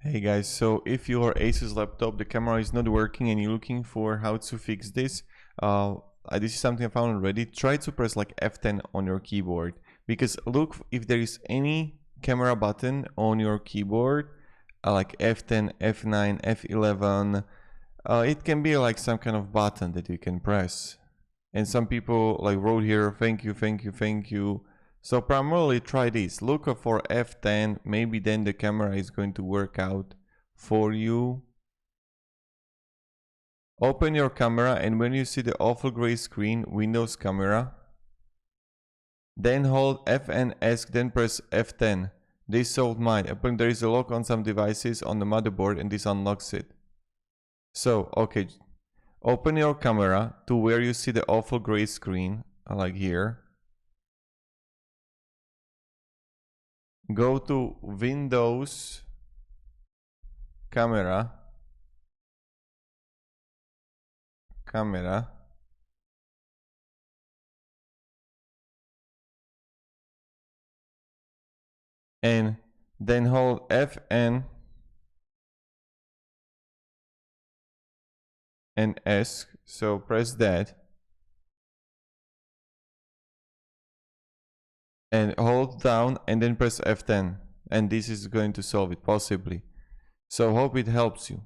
Hey guys, so if your Asus laptop, the camera is not working and you're looking for how to fix this, this is something I found already. Try to press like F10 on your keyboard, because look if there is any camera button on your keyboard, like F10, F9, F11. It can be like some kind of button that you can press. And some people like wrote here, thank you, thank you, thank you. So primarily try this, look for F10, maybe then the camera is going to work out for you. Open your camera and when you see the awful gray screen, Windows camera, then hold F and S, then press F10. This solved mine. Apparently there is a lock on some devices on the motherboard and this unlocks it. So, okay, open your camera to where you see the awful gray screen, like here. Go to Windows, camera, and then hold Fn and S, so press that and hold down and then press F10, and this is going to solve it possibly. So hope it helps you.